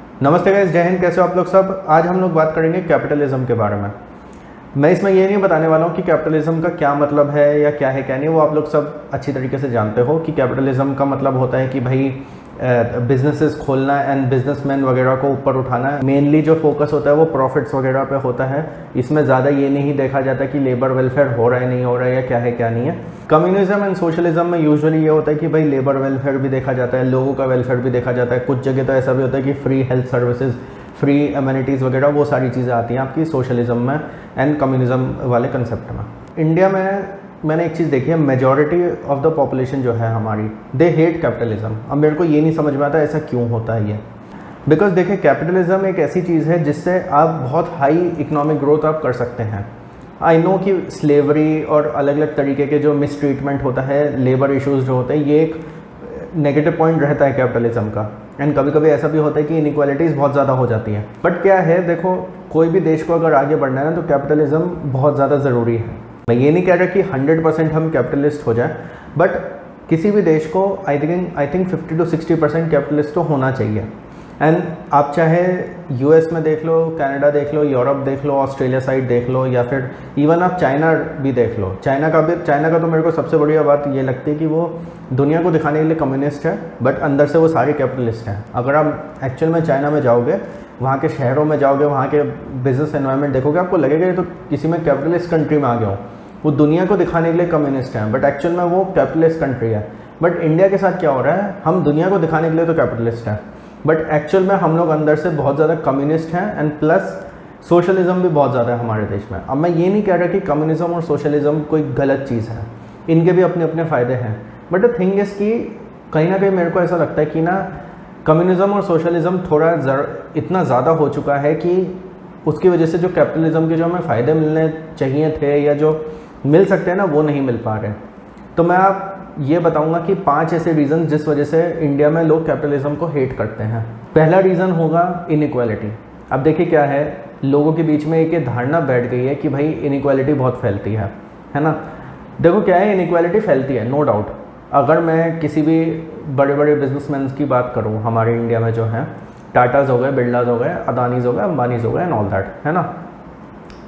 नमस्ते गाइस, जय हिंद। कैसे हो आप लोग सब। आज हम लोग बात करेंगे कैपिटलिज्म के बारे में। मैं इसमें ये नहीं बताने वाला हूँ कि कैपिटलिज्म का क्या मतलब है या क्या है क्या नहीं। वो आप लोग सब अच्छी तरीके से जानते हो कि कैपिटलिज्म का मतलब होता है कि भाई बिजनेसेस खोलना एंड बिजनेसमैन वगैरह को ऊपर उठाना है। मेनली जो फोकस होता है वो प्रॉफिट्स वगैरह पे होता है। इसमें ज़्यादा ये नहीं देखा जाता कि लेबर वेलफेयर हो रहा है नहीं हो रहा है या क्या है क्या नहीं है। कम्युनिज्म एंड सोशलिज्म में यूजुअली ये होता है कि भाई लेबर वेलफेयर भी देखा जाता है, लोगों का वेलफेयर भी देखा जाता है। कुछ जगह तो ऐसा भी होता है कि free health services, free amenities वगैरह, वो सारी चीज़ें आती हैं आपकी सोशलिज्म में एंड कम्युनिज्म वाले कंसेप्ट में। इंडिया में मैंने एक चीज़ देखी है, मेजॉरिटी ऑफ द पॉपुलेशन जो है हमारी, दे हेट कैपिटलिज्म। अब मेरे को ये नहीं समझ में आता ऐसा क्यों होता है ये। बिकॉज देखिए, कैपिटलिज्म एक ऐसी चीज़ है जिससे आप बहुत हाई इकोनॉमिक ग्रोथ आप कर सकते हैं। आई नो कि स्लेवरी और अलग अलग तरीके के जो मिसट्रीटमेंट होता है, लेबर इश्यूज जो होते हैं, ये एक नेगेटिव पॉइंट रहता है कैपिटलिज्म का। एंड कभी कभी ऐसा भी होता है कि इनइक्वालिटीज़ बहुत ज़्यादा हो जाती हैं। बट क्या है, देखो, कोई भी देश को अगर आगे बढ़ना है ना तो कैपिटलिज्म बहुत ज़्यादा ज़रूरी है। मैं ये नहीं कह रहा कि 100% हम कैपिटलिस्ट हो जाए, बट किसी भी देश को आई थिंक 50 to 60% कैपिटलिस्ट तो होना चाहिए। एंड आप चाहे यूएस में देख लो, कनाडा देख लो, यूरोप देख लो, ऑस्ट्रेलिया साइड देख लो, या फिर इवन आप चाइना भी देख लो। चाइना का तो मेरे को सबसे बढ़िया बात ये लगती है कि वो दुनिया को दिखाने के लिए कम्युनिस्ट है, बट अंदर से वो सारे कैपिटलिस्ट हैं। अगर आप एक्चुअल में चाइना में जाओगे, वहाँ के शहरों में जाओगे, वहाँ के बिजनेस एनवायरनमेंट देखोगे, आपको लगेगा ये तो किसी में कैपिटलिस्ट कंट्री में आ गया हो। वो दुनिया को दिखाने के लिए कम्युनिस्ट हैं, बट एक्चुअल में वो कैपिटलिस्ट कंट्री है। बट इंडिया के साथ क्या हो रहा है, हम दुनिया को दिखाने के लिए तो कैपिटलिस्ट हैं, बट एक्चुअल में हम लोग अंदर से बहुत ज़्यादा कम्युनिस्ट हैं। एंड प्लस सोशलिज्म भी बहुत ज़्यादा है हमारे देश में। अब मैं ये नहीं कह रहा कि कम्युनिज्म और सोशलिज्म कोई गलत चीज़ है, इनके भी अपने अपने फ़ायदे हैं। बट द थिंग इज़ कि कहीं ना कहीं मेरे को ऐसा लगता है कि ना कम्युनिज्म और सोशलिज्म थोड़ा इतना ज़्यादा हो चुका है कि उसकी वजह से जो कैपिटलिज्म के जो हमें फ़ायदे मिलने चाहिए थे या जो मिल सकते हैं ना, वो नहीं मिल पा रहे। तो मैं आप ये बताऊंगा कि 5 ऐसे रीज़न जिस वजह से इंडिया में लोग कैपिटलिज्म को हेट करते हैं। पहला रीज़न होगा इनइक्वालिटी। अब देखिए क्या है, लोगों के बीच में एक धारणा बैठ गई है कि भाई इनइक्वालिटी बहुत फैलती है ना। देखो क्या है, इनइक्वालिटी फैलती है, नो डाउट। अगर मैं किसी भी बड़े बड़े बिजनेसमैन की बात करूँ हमारे इंडिया में जो हैं, टाटाज हो गए, बिरलाज हो गए, अदानीज हो गए, अंबानीज हो गए एंड ऑल दैट, है ना।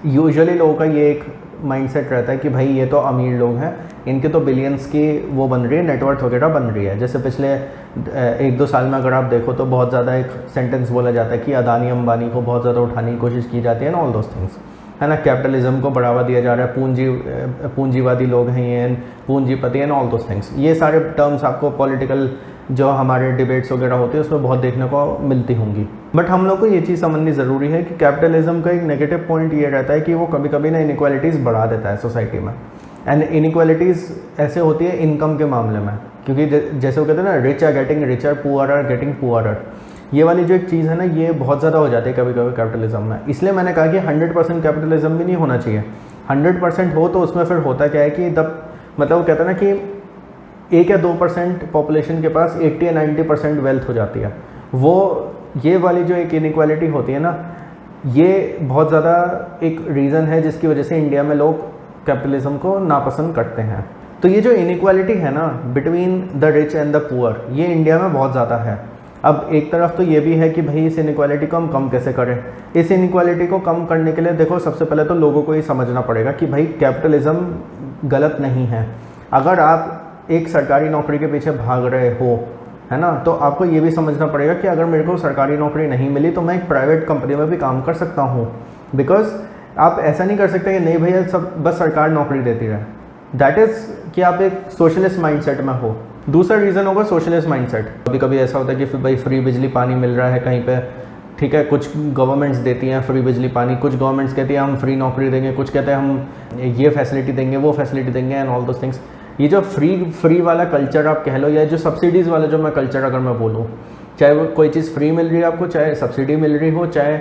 यूजुअली लोगों का ये एक माइंडसेट रहता है कि भाई ये तो अमीर लोग हैं, इनके तो बिलियंस की वो बन रही है, नेटवर्थ वगैरह बन रही है। जैसे पिछले 1-2 साल में अगर आप देखो तो बहुत ज़्यादा एक सेंटेंस बोला जाता है कि अदानी अंबानी को बहुत ज़्यादा उठाने की कोशिश की जाती है ना, ऑल दोस थिंग्स, है ना। कैपिटलिज्म को बढ़ावा दिया जा रहा है, पूंजीवादी लोग हैं ये, पूंजीपति एंड ऑल दोस थिंग्स। ये सारे टर्म्स आपको पॉलिटिकल जो हमारे डिबेट्स वगैरह होते हैं उसमें बहुत देखने को मिलती होंगी। बट हम लोग को ये चीज़ समझनी ज़रूरी है कि कैपिटलिज्म का एक नेगेटिव पॉइंट ये रहता है कि वो कभी कभी ना इनइक्वालिटीज़ बढ़ा देता है सोसाइटी में। एंड इनइक्वालिटीज़ ऐसे होती है इनकम के मामले में, क्योंकि जैसे वो कहते हैं ना, rich are getting richer, poor are getting poorer. ये वाली जो एक चीज़ है ना, ये बहुत ज़्यादा हो जाती है कभी कभी कैपिटलिज्म में। इसलिए मैंने कहा कि 100% कैपिटलिज्म भी नहीं होना चाहिए। 100% हो तो उसमें फिर होता क्या है कि मतलब वो कहते हैं ना कि 1 या 2% पॉपुलेशन के पास 80 या 90% वेल्थ हो जाती है। वो ये वाली जो एक इनइक्वालिटी होती है ना, ये बहुत ज़्यादा एक रीज़न है जिसकी वजह से इंडिया में लोग कैपिटलिज्म को नापसंद करते हैं। तो ये जो इनइक्वालिटी है ना between the rich and the poor, ये इंडिया में बहुत ज़्यादा है। अब एक तरफ तो ये भी है कि भाई इस इनइक्वालिटी को हम कम कैसे करें। इस इनइक्वालिटी को कम करने के लिए देखो, सबसे पहले तो लोगों को ये समझना पड़ेगा कि भाई कैपिटलिज्म गलत नहीं है। अगर आप एक सरकारी नौकरी के पीछे भाग रहे हो, है ना, तो आपको ये भी समझना पड़ेगा कि अगर मेरे को सरकारी नौकरी नहीं मिली तो मैं एक प्राइवेट कंपनी में भी काम कर सकता हूँ। बिकॉज आप ऐसा नहीं कर सकते कि नहीं भैया सब बस सरकार नौकरी देती रहे। दैट इज़ कि आप एक सोशलिस्ट माइंडसेट में हो। दूसरा रीज़न होगा सोशलिस्ट माइंडसेट। कभी कभी ऐसा होता है कि फिर भाई फ्री बिजली पानी मिल रहा है कहीं पे, ठीक है, कुछ गवर्नमेंट्स देती हैं फ्री बिजली पानी, कुछ गवर्नमेंट्स कहती हैं हम फ्री नौकरी देंगे, कुछ कहते हैं हम ये फैसिलिटी देंगे, वो फैसिलिटी देंगे एंड ऑल दोस थिंग्स। ये जो फ्री वाला कल्चर आप कह लो, या जो सब्सिडीज़ वाला जो मैं कल्चर अगर मैं बोलूँ, चाहे वो कोई चीज़ फ्री मिल रही है आपको, चाहे सब्सिडी मिल रही हो, चाहे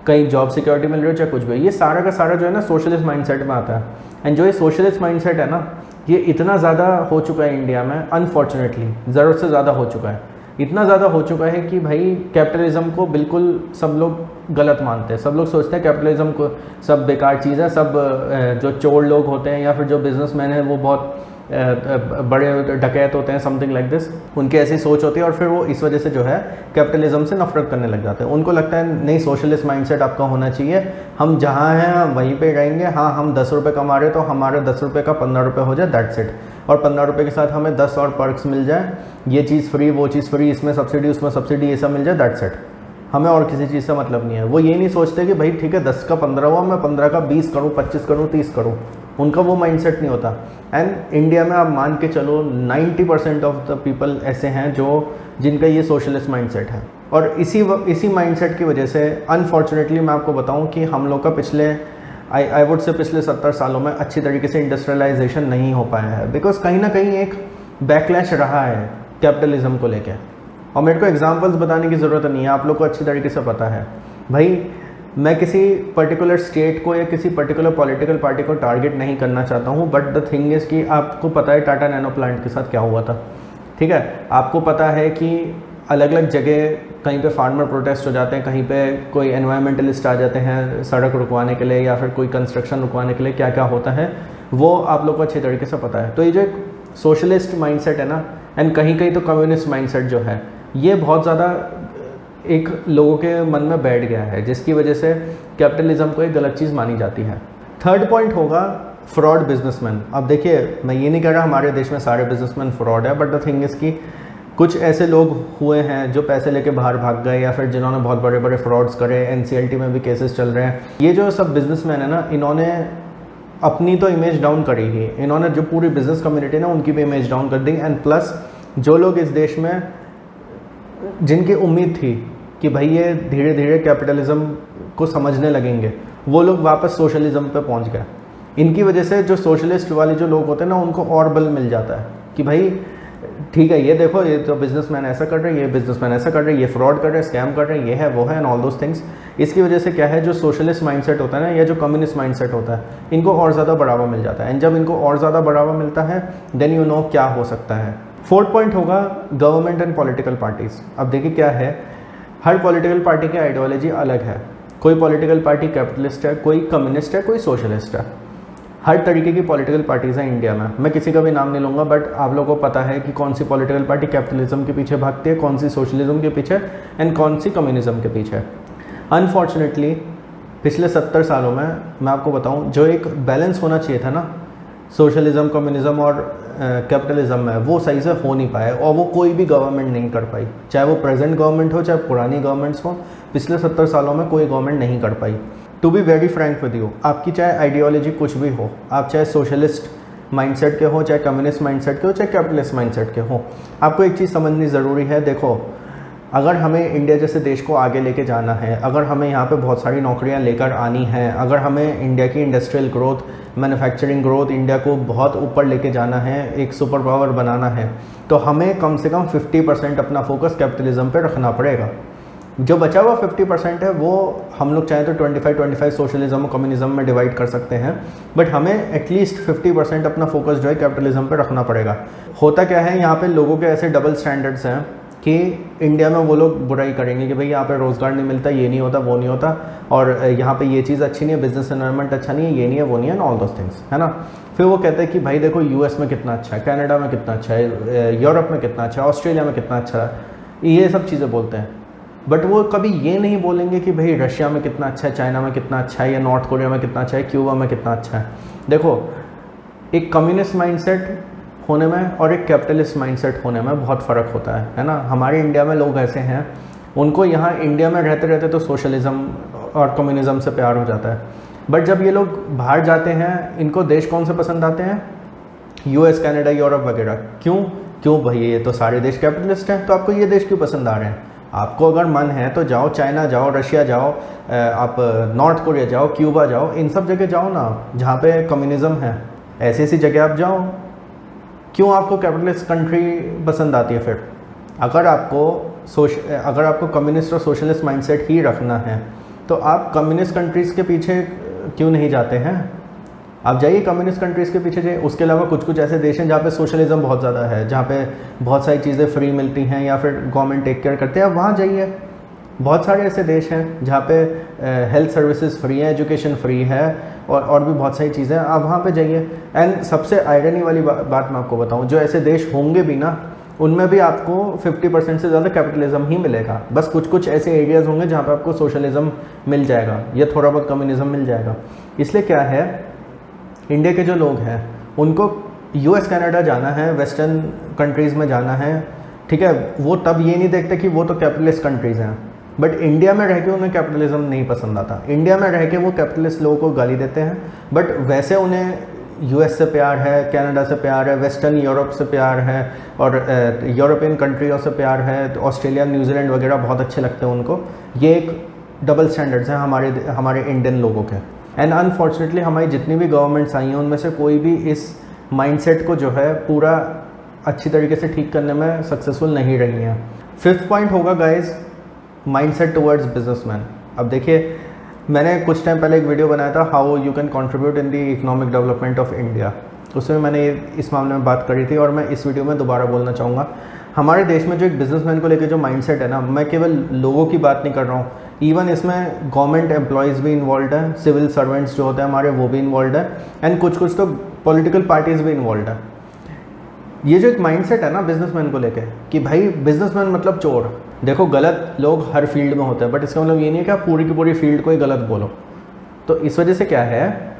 कहीं जॉब सिक्योरिटी मिल रही हो, चाहे कुछ भी, ये सारा का सारा जो है ना सोशलिस्ट माइंडसेट में आता है। एंड जो ये सोशलिस्ट माइंडसेट है ना, ये इतना ज़्यादा हो चुका है इंडिया में, अनफॉर्चुनेटली ज़रूरत से ज़्यादा हो चुका है। इतना ज़्यादा हो चुका है कि भाई कैपिटलिज्म को बिल्कुल सब लोग गलत मानते हैं। सब लोग सोचते हैं कैपिटलिज्म को सब बेकार चीज़ है, सब जो चोर लोग होते हैं या फिर जो बिजनेसमैन है वो बहुत बड़े डकैत होते हैं, समथिंग लाइक दिस, उनकी ऐसी सोच होती है और फिर वो इस वजह से जो है कैपिटलिज्म से नफरत करने लग जाते हैं। उनको लगता है नहीं, सोशलिस्ट माइंडसेट आपका होना चाहिए, हम जहाँ हैं हम वहीं पे रहेंगे, हाँ हम 10 रुपये कमा रहे तो हमारे 10 रुपये का 15 रुपये हो जाए, दैट्स इट, और 15 रुपये के साथ हमें 10 और पर्क्स मिल जाए, ये चीज़ फ्री वो चीज़ फ्री, इसमें सब्सिडी उसमें सब्सिडी, ये सब मिल जाए, दैट्स इट, हमें और किसी चीज़ से मतलब नहीं है। वो ये नहीं सोचते कि भाई ठीक है 10 का 15 हुआ, मैं 15 का 20 करूँ, 25 करूँ, 30 करूँ, उनका वो माइंडसेट नहीं होता। एंड इंडिया में आप मान के चलो 90% ऑफ द पीपल ऐसे हैं जो जिनका ये सोशलिस्ट माइंडसेट है। और इसी माइंडसेट की वजह से अनफॉर्चुनेटली मैं आपको बताऊं कि हम लोग का पिछले आई वुड से पिछले 70 सालों में अच्छी तरीके से इंडस्ट्रियलाइजेशन नहीं हो पाया है, बिकॉज कहीं ना कहीं एक बैकलैश रहा है कैपिटलिज्म को लेकर। और मेरे को एग्जांपल्स बताने की ज़रूरत नहीं है, आप लोग को अच्छी तरीके से पता है। भाई मैं किसी पर्टिकुलर स्टेट को या किसी पर्टिकुलर पॉलिटिकल पार्टी को टारगेट नहीं करना चाहता हूँ, बट द थिंग इज़ कि आपको पता है टाटा नैनो प्लांट के साथ क्या हुआ था, ठीक है। आपको पता है कि अलग अलग जगह कहीं पे फार्मर प्रोटेस्ट हो जाते हैं, कहीं पे कोई एनवायरमेंटलिस्ट आ जाते हैं सड़क रुकवाने के लिए या फिर कोई कंस्ट्रक्शन रुकवाने के लिए, क्या क्या होता है वो आप लोग को अच्छे तरीके से पता है। तो ये जो एक सोशलिस्ट माइंडसेट है ना, एंड कहीं कहीं तो कम्युनिस्ट माइंडसेट जो है, ये बहुत ज़्यादा एक लोगों के मन में बैठ गया है, जिसकी वजह से कैपिटलिज्म को एक गलत चीज़ मानी जाती है। थर्ड पॉइंट होगा फ्रॉड बिजनेसमैन। अब देखिए मैं ये नहीं कह रहा हमारे देश में सारे बिजनेसमैन फ्रॉड है, बट द थिंग इज़ कि कुछ ऐसे लोग हुए हैं जो पैसे लेके बाहर भाग गए या फिर जिन्होंने बहुत बड़े बड़े फ्रॉड्स करे, NCLT में भी केसेस चल रहे हैं। ये जो सब बिजनेसमैन है ना, इन्होंने अपनी तो इमेज डाउन करी ही, इन्होंने जो पूरी बिजनेस कम्युनिटी ना उनकी भी इमेज डाउन कर दी। एंड प्लस जो लोग इस देश में जिनकी उम्मीद थी कि भाई ये धीरे धीरे कैपिटलिज्म को समझने लगेंगे, वो लोग वापस सोशलिज्म पे पहुंच गए। इनकी वजह से जो सोशलिस्ट वाले जो लोग होते हैं ना, उनको और बल मिल जाता है कि भाई ठीक है, ये देखो ये तो बिजनेसमैन ऐसा कर रहे हैं, ये बिजनेसमैन ऐसा कर रहे हैं, ये फ्रॉड कर रहे हैं, स्कैम कर रहे हैं, ये है वो है एंड ऑल दोस थिंग्स। इसकी वजह से क्या है, जो सोशलिस्ट माइंडसेट होता है ना या जो कम्युनिस्ट माइंडसेट होता है, इनको और ज़्यादा बढ़ावा मिल जाता है। एंड जब इनको और ज़्यादा बढ़ावा मिलता है देन यू नो क्या हो सकता है। फोर्थ पॉइंट होगा गवर्नमेंट एंड पॉलिटिकल पार्टीज़। अब देखिए क्या है, हर पॉलिटिकल पार्टी की आइडियोलॉजी अलग है। कोई पॉलिटिकल पार्टी कैपिटलिस्ट है, कोई कम्युनिस्ट है, कोई सोशलिस्ट है। हर तरीके की पॉलिटिकल पार्टीज़ हैं इंडिया में। मैं किसी का भी नाम नहीं लूँगा, बट आप लोगों को पता है कि कौन सी पॉलिटिकल पार्टी कैपिटलिज्म के पीछे भागती है, कौन सी सोशलिज्म के पीछे एंड कौन सी कम्युनिज्म के पीछे। अनफॉर्चुनेटली पिछले 70 सालों में मैं आपको बताऊँ, जो एक बैलेंस होना चाहिए था ना सोशलिज्म, कम्युनिज्म और कैपिटलिज्म में, वो सही से हो नहीं पाया और वो कोई भी गवर्नमेंट नहीं कर पाई। चाहे वो प्रेजेंट गवर्नमेंट हो, चाहे पुरानी गवर्नमेंट्स हो, पिछले 70 सालों में कोई गवर्नमेंट नहीं कर पाई। To be very frank with you, आपकी चाहे आइडियोलॉजी कुछ भी हो, आप चाहे सोशलिस्ट माइंडसेट के हो, चाहे कम्युनिस्ट माइंडसेट के हो, चाहे कैपिटलिस्ट माइंडसेट के हो, आपको एक चीज़ समझनी ज़रूरी है। देखो, अगर हमें इंडिया जैसे देश को आगे लेके जाना है, अगर हमें यहाँ पे बहुत सारी नौकरियाँ लेकर आनी हैं, अगर हमें इंडिया की industrial growth, manufacturing growth, India को बहुत ऊपर लेके जाना है, एक सुपर पावर बनाना है, तो हमें कम से कम 50% अपना फोकस कैपिटलिज्म पे रखना पड़ेगा। जो बचा हुआ 50% है वो हम लोग चाहें तो 25-25 सोशलिज्म और कम्युनिज्म में डिवाइड कर सकते हैं, बट हमें एटलीस्ट 50% अपना फोकस जो है कैपिटलिज्म पे रखना पड़ेगा। होता क्या है, यहाँ पे लोगों के ऐसे डबल स्टैंडर्ड्स हैं कि इंडिया में वो लोग बुराई करेंगे कि भाई यहाँ पे रोज़गार नहीं मिलता, ये नहीं होता, वो नहीं होता, और यहाँ पे ये चीज़ अच्छी नहीं है, बिजनेस एनवायरनमेंट अच्छा नहीं है, ये नहीं है, वो नहीं है, ऑल दोस थिंग्स, है ना। फिर वो कहते हैं कि भाई देखो US में कितना अच्छा है, कनाडा में कितना अच्छा है, यूरोप में कितना अच्छा है, ऑस्ट्रेलिया में कितना अच्छा है, ये सब चीज़ें बोलते हैं। बट वो कभी ये नहीं बोलेंगे कि भाई रशिया में कितना अच्छा है, चाइना में कितना अच्छा है, या नॉर्थ कोरिया में कितना अच्छा है, क्यूबा में कितना अच्छा है। देखो, एक कम्युनिस्ट माइंडसेट होने में और एक कैपिटलिस्ट माइंडसेट होने में बहुत फ़र्क होता है ना। हमारे इंडिया में लोग ऐसे हैं, उनको यहाँ इंडिया में रहते रहते तो सोशलिज्म और कम्युनिज्म से प्यार हो जाता है, बट जब ये लोग बाहर जाते हैं, इनको देश कौन से पसंद आते हैं, US, कनाडा, यूरोप वगैरह। क्यों भाई, ये तो सारे देश कैपिटलिस्ट हैं, तो आपको ये देश क्यों पसंद आ रहे हैं? आपको अगर मन है तो जाओ, चाइना जाओ, रशिया जाओ, आप नॉर्थ कोरिया जाओ, क्यूबा जाओ, इन सब जगह जाओ ना जहाँ पे कम्युनिज्म है, ऐसी ऐसी जगह आप जाओ। क्यों आपको कैपिटलिस्ट कंट्री पसंद आती है? फिर अगर आपको कम्युनिस्ट और सोशलिस्ट माइंडसेट ही रखना है तो आप कम्युनिस्ट कंट्रीज़ के पीछे क्यों नहीं जाते हैं? आप जाइए कम्युनिस्ट कंट्रीज़ के पीछे जाइए। उसके अलावा कुछ कुछ ऐसे देश हैं जहाँ पे सोशलिज्म बहुत ज़्यादा है, जहाँ पे बहुत सारी चीज़ें फ्री मिलती हैं या फिर गवर्नमेंट टेक केयर करते हैं, आप वहाँ जाइए। बहुत सारे ऐसे देश हैं जहाँ पे हेल्थ सर्विसेज फ्री है, एजुकेशन फ्री है और भी बहुत सारी चीज़ें हैं, आप वहाँ पे जाइए। एंड सबसे आयरनी वाली बात मैं आपको बताऊँ, जो ऐसे देश होंगे भी ना, उनमें भी आपको 50% से ज़्यादा कैपिटलिज्म ही मिलेगा। बस कुछ कुछ ऐसे एरियाज़ होंगे जहाँ पे आपको सोशलिज्म मिल जाएगा या थोड़ा बहुत कम्युनिज्म मिल जाएगा। इसलिए क्या है, इंडिया के जो लोग हैं उनको US कनाडा जाना है, वेस्टर्न कंट्रीज़ में जाना है, ठीक है, वो तब ये नहीं देखते कि वो तो कैपिटलिस्ट कंट्रीज़ हैं, बट इंडिया में रह के उन्हें कैपिटलिज्म नहीं पसंद आता। इंडिया में रह के वो कैपिटलिस्ट लोगों को गाली देते हैं, बट वैसे उन्हें US से प्यार है, कनाडा से प्यार है, वेस्टर्न यूरोप से प्यार है और यूरोपियन कंट्रियों से प्यार है, तो ऑस्ट्रेलिया, न्यूजीलैंड वगैरह बहुत अच्छे लगते हैं उनको। ये एक डबल स्टैंडर्ड्स हैं हमारे इंडियन लोगों के। एंड अनफॉर्चुनेटली हमारी जितनी भी गवर्नमेंट्स आई हैं उनमें से कोई भी इस माइंडसेट को जो है पूरा अच्छी तरीके से ठीक करने में सक्सेसफुल नहीं रही हैं। 5th पॉइंट होगा गाइज, माइंडसेट टुवर्ड्स बिजनेसमैन। अब देखिए, मैंने कुछ टाइम पहले एक वीडियो बनाया था, how you can contribute in the economic development of India. उसमें मैंने इस मामले में बात करी थी और मैं इस वीडियो में दोबारा बोलना चाहूँगा। हमारे देश में जो एक बिजनेसमैन को लेकर जो माइंडसेट है ना, मैं केवल लोगों की बात नहीं कर रहा हूँ, इवन इसमें गवर्नमेंट एम्प्लॉयज़ भी इन्वॉल्व है, सिविल सर्वेंट्स जो होते हैं हमारे वो भी इन्वॉल्व है, एंड कुछ कुछ तो पॉलिटिकल पार्टीज़ भी इन्वॉल्व है। ये जो एक माइंडसेट है ना बिजनेसमैन को लेके कि भाई बिजनेसमैन मतलब चोर, देखो गलत लोग हर फील्ड में होते हैं, बट इसका मतलब ये नहीं है कि आप पूरी की पूरी फील्ड को ही गलत बोलो। तो इस वजह से क्या है,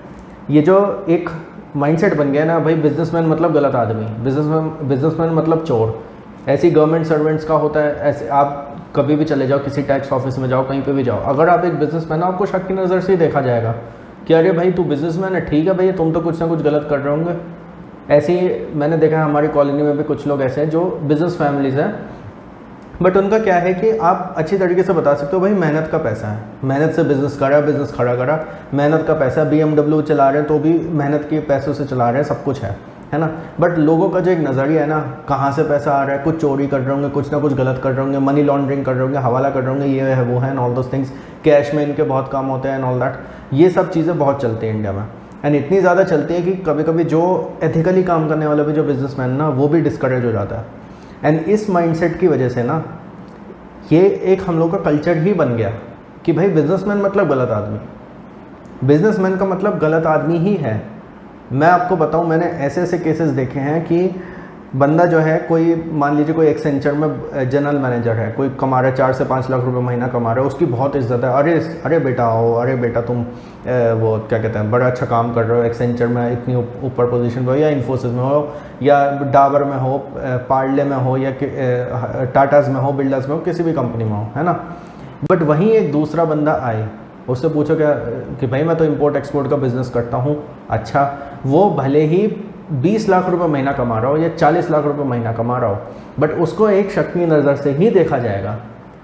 ये जो एक माइंडसेट बन गया ना, भाई बिजनेसमैन मतलब गलत आदमी, बिजनेसमैन मतलब चोर। ऐसे ही गवर्नमेंट सर्वेंट्स का होता है, ऐसे आप कभी भी चले जाओ, किसी टैक्स ऑफिस में जाओ, कहीं पे भी जाओ, अगर आप एक बिजनेसमैन हो आपको शक की नज़र से ही देखा जाएगा कि अरे भाई तू बिजनेसमैन है, ठीक है भैया, तुम तो कुछ ना कुछ गलत कर रहे होंगे। ऐसे ही मैंने देखा है हमारी कॉलोनी में भी कुछ लोग ऐसे हैं जो बिजनेस फैमिलीज़ हैं, बट उनका क्या है कि आप अच्छी तरीके से बता सकते हो भाई मेहनत का पैसा है, मेहनत से बिज़नेस करा, बिज़नेस खड़ा करा, मेहनत का पैसा। BMW चला रहे हैं तो भी मेहनत के पैसों से चला रहे हैं, सब कुछ है ना। बट लोगों का जो एक नज़रिया है ना, कहाँ से पैसा आ रहा है, कुछ चोरी कर रहे होंगे, कुछ ना कुछ गलत कर रहे होंगे, मनी लॉन्ड्रिंग कर रहे होंगे, हवाला कर रहे होंगे, ये है वो है, and all those things, cash में इनके बहुत काम होते हैं एंड ऑल दैट। ये सब चीज़ें बहुत चलती हैं इंडिया में, एंड इतनी ज़्यादा चलती है कि कभी कभी जो एथिकली काम करने वाला भी जो बिजनेसमैन ना, वो भी डिस्करेज हो जाता है। एंड इस माइंडसेट की वजह से ना ये एक हम लोग का कल्चर ही बन गया कि भाई बिजनेसमैन मतलब गलत आदमी, बिजनेसमैन का मतलब गलत आदमी ही है। मैं आपको बताऊं, मैंने ऐसे ऐसे केसेस देखे हैं कि बंदा जो है, कोई मान लीजिए कोई एक्सेंचर में जनरल मैनेजर है, कोई कमा रहा है 4 से 5 लाख रुपए महीना कमा रहा है, उसकी बहुत इज्जत है, अरे बेटा आओ, अरे बेटा तुम वो क्या कहते हैं, बड़ा अच्छा काम कर रहे हो, एक्सेंचर में इतनी ऊपर पोजीशन पर हो, या इन्फोसिस में हो, या डाबर में हो, पार्ले में हो, या टाटाज में हो, बिल्डर्स में हो, किसी भी कंपनी में हो, है ना। बट वहीं एक दूसरा बंदा आए, उससे पूछो क्या कि भाई मैं तो इम्पोर्ट एक्सपोर्ट का बिज़नेस करता हूँ, अच्छा, वो भले ही 20 लाख रुपए महीना कमा रहा हो या 40 लाख रुपए महीना कमा रहा हो, बट उसको एक शक की नज़र से ही देखा जाएगा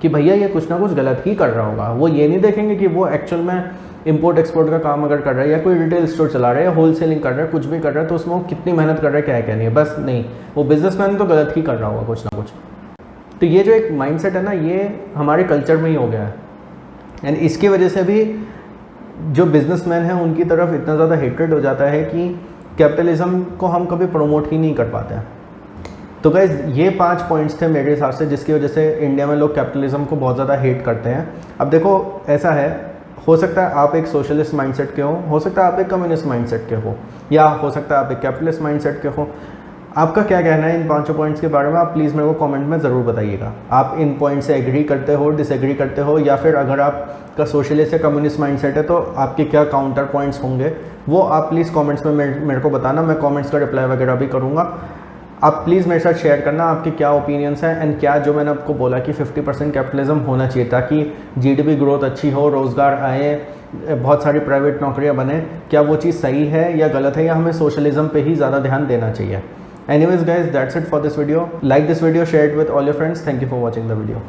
कि भैया ये कुछ ना कुछ गलत ही कर रहा होगा। वो ये नहीं देखेंगे कि वो एक्चुअल में इम्पोर्ट एक्सपोर्ट का काम अगर कर रहा है, या कोई रिटेल स्टोर चला रहा है, या होलसेलिंग कर रहा है, कुछ भी कर रहा है, तो उसमें वो कितनी मेहनत कर रहा है क्या नहीं है, बस नहीं, वो बिजनेसमैन तो गलत ही कर रहा होगा कुछ ना कुछ। तो ये जो एक माइंडसेट है ना, ये हमारे कल्चर में ही हो गया है, एंड इसकी वजह से भी जो बिजनेसमैन हैं उनकी तरफ इतना ज़्यादा हेट्रेड हो जाता है कि कैपिटलिज्म को हम कभी प्रमोट ही नहीं कर पाते हैं। तो गाइस ये 5 पॉइंट्स थे मेरे हिसाब से जिसकी वजह से इंडिया में लोग कैपिटलिज्म को बहुत ज़्यादा हेट करते हैं। अब देखो ऐसा है, हो सकता है आप एक सोशलिस्ट माइंडसेट के हो सकता है आप एक कम्युनिस्ट माइंडसेट के हो, या हो सकता है आप एक कैपिटलिस्ट माइंडसेट के हो। आपका क्या कहना है इन 5 पॉइंट्स के बारे में, आप प्लीज़ मेरे को कमेंट में ज़रूर बताइएगा। आप इन पॉइंट से एग्री करते हो, डिसएग्री करते हो, या फिर अगर आपका सोशलिस्ट या कम्युनिस्ट माइंडसेट है तो आपके क्या काउंटर पॉइंट्स होंगे, वो आप प्लीज़ कमेंट्स में मेरे को बताना। मैं कमेंट्स का रिप्लाई वगैरह भी करूँगा। आप प्लीज़ मेरे साथ शेयर करना आपके क्या ओपिनियंस हैं, एंड क्या जो मैंने आपको बोला कि 50% कैपिटलिज्म होना चाहिए ताकि जीडीपी ग्रोथ अच्छी हो, रोज़गार आए, बहुत सारी प्राइवेट नौकरियां बने, क्या वो चीज़ सही है या गलत है, या हमें सोशलिज्म पे ही ज़्यादा ध्यान देना चाहिए। Anyways guys, that's it for this video. Like this video, share it with all your friends. Thank you for watching the video.